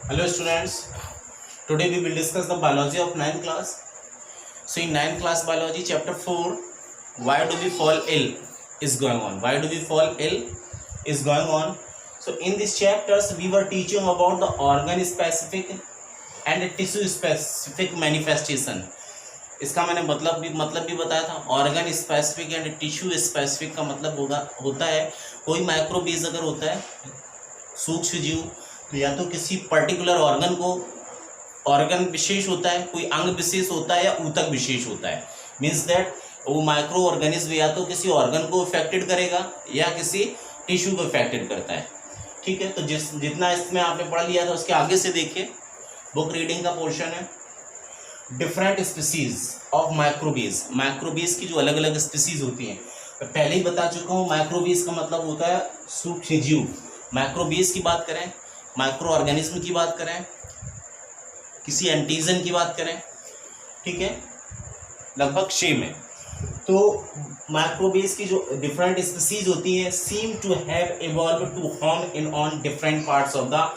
Hello students, today we will discuss the biology of 9th class. So in 9th class biology chapter 4, why do we fall ill is going on. Why do we fall ill is going on. So in these chapters we were teaching about the organ specific and tissue specific manifestation. इसका मैंने मतलब भी बताया था. Organ specific and tissue specific का मतलब होता है कोई माइक्रोबीज अगर होता है सूक्ष्म जीव तो या तो किसी पर्टिकुलर ऑर्गन विशेष होता है, कोई अंग विशेष होता है या ऊतक विशेष होता है. मीन्स दैट वो माइक्रो ऑर्गेनिज्म या तो किसी ऑर्गन को इफेक्टेड करेगा या किसी टिश्यू को इफेक्टेड करता है. ठीक है, तो जितना इसमें आपने पढ़ लिया था उसके आगे से देखिए. बुक रीडिंग का पोर्शन है. Different species of microbes. Microbes की जो अलग अलग स्पीसीज होती हैं मैं पहले ही बता चुका हूँ. माइक्रोबीज का मतलब होता है सूक्ष्म जीव. माइक्रोबीज की बात करें, माइक्रो ऑर्गेनिज्म की बात करें, किसी एंटीजन की बात करें, ठीक है, लगभग 6 में. तो माइक्रोबीज की जो डिफरेंट स्पीसीज होती हैं seem to have evolve to home in on different parts of the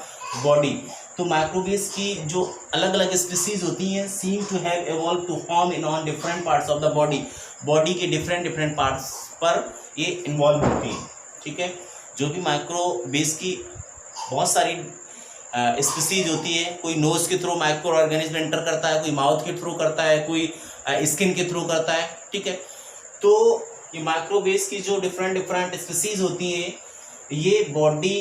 body. तो माइक्रोबीज की जो अलग अलग स्पीसीज होती हैं seem to have evolve to home in on different parts of the body. Body के डिफरेंट पार्ट्स पर ये इन्वॉल्व होती हैं. ठीक है, जो भी माइक्रोबीज की बहुत सारी स्पीसीज होती है. कोई नोज के थ्रू माइक्रो ऑर्गेनिज्म एंटर करता है, कोई माउथ के थ्रू करता है, कोई स्किन के थ्रू करता है. ठीक है, तो ये माइक्रोबीज की जो डिफरेंट स्पीसीज होती हैं ये बॉडी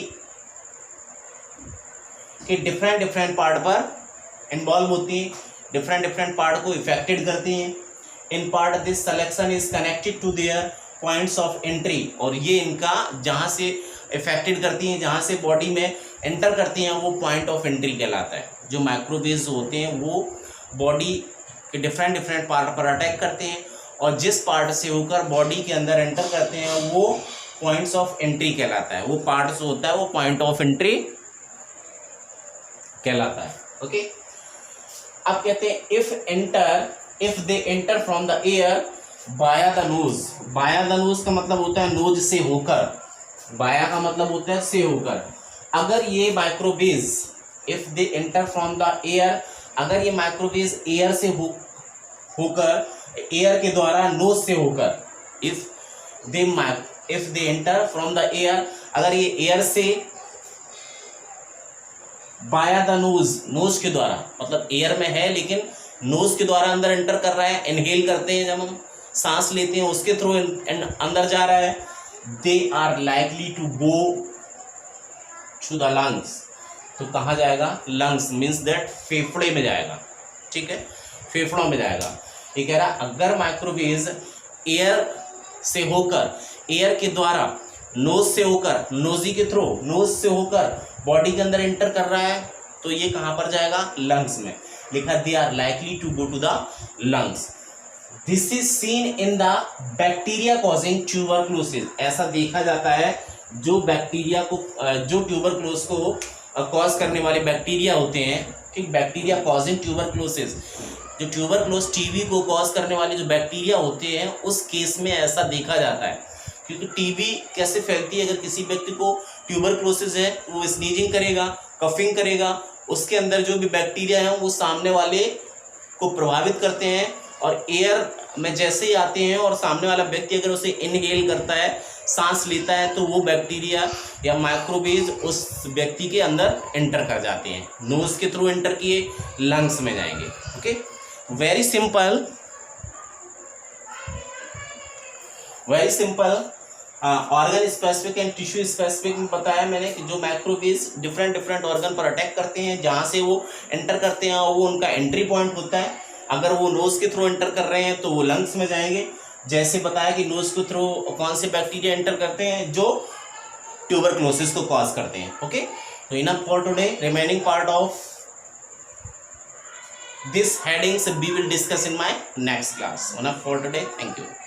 के डिफरेंट पार्ट पर इन्वॉल्व होती हैं, डिफरेंट पार्ट को इफेक्टेड करती हैं. In part this selection is connected to their points of entry. और ये इनका जहाँ से इफेक्टेड करती हैं, जहाँ से बॉडी में एंटर करती हैं वो पॉइंट ऑफ एंट्री कहलाता है. जो माइक्रोबीज होते हैं वो बॉडी के डिफरेंट पार्ट पर अटैक करते हैं और जिस पार्ट से होकर बॉडी के अंदर एंटर करते हैं वो पॉइंट्स ऑफ एंट्री कहलाता है. वो पार्ट जो होता है वो पॉइंट ऑफ एंट्री कहलाता है. ओके, अब कहते हैं if they enter from the air बाया द नोज. बाया द नोज का मतलब होता है नोज से होकर. बाया का मतलब होता है से होकर. अगर ये microbes if they enter from the air, अगर ये माइक्रोबीज एयर से होकर एयर के द्वारा नोज से होकर, if they enter from the air, अगर ये एयर से बाया द नोज, नोज के द्वारा मतलब एयर में है लेकिन नोज के द्वारा अंदर एंटर कर रहा है. इनहेल करते हैं जब हम सांस लेते हैं उसके थ्रू अंदर जा रहा है. They are likely to go to the lungs. तो कहाँ जाएगा? लंग्स मीन्स दैट फेफड़े में जाएगा. ठीक है, फेफड़ों में जाएगा. ये कह रहा अगर माइक्रोबीज एयर से होकर, एयर के द्वारा नोज से होकर, नोजी के थ्रू नोज से होकर बॉडी के अंदर एंटर कर रहा है तो ये कहाँ पर जाएगा? लंग्स में. लिखा they are likely to go to the lungs. This is seen in the bacteria causing tuberculosis. ऐसा देखा जाता है जो बैक्टीरिया को, जो ट्यूबरक्लोस को कॉज करने वाले बैक्टीरिया होते हैं. ठीक, बैक्टीरिया कॉजिंग ट्यूबरक्लोसिस, जो ट्यूबरक्लोस टीबी को कॉज करने वाले जो बैक्टीरिया होते हैं उस केस में ऐसा देखा जाता है. क्योंकि टीबी कैसे फैलती है? अगर किसी व्यक्ति को ट्यूबरक्लोसिस है वो स्नीजिंग करेगा, कफिंग करेगा, उसके अंदर जो भी बैक्टीरिया है वो सामने वाले को प्रभावित करते हैं और एयर में जैसे ही आते हैं और सामने वाला व्यक्ति अगर उसे इनहेल करता है, सांस लेता है, तो वो बैक्टीरिया या माइक्रोबीज उस व्यक्ति के अंदर एंटर कर जाते हैं. नोज के थ्रू एंटर किए, लंग्स में जाएंगे. Okay, very simple organ specific and tissue specific में बताया मैंने कि जो माइक्रोबीज डिफरेंट ऑर्गन पर अटैक करते हैं, जहाँ से वो एंटर करते हैं वो उनका एंट्री पॉइंट होता है. अगर वो नोज के थ्रू एंटर कर रहे हैं तो वो लंग्स में जाएंगे. जैसे बताया कि नोज के थ्रू कौन से बैक्टीरिया एंटर करते हैं? जो ट्यूबरक्लोसिस को कॉज करते हैं. ओके, तो enough for today. Remaining part of this headings we will discuss in my next class. Enough for today. Thank you.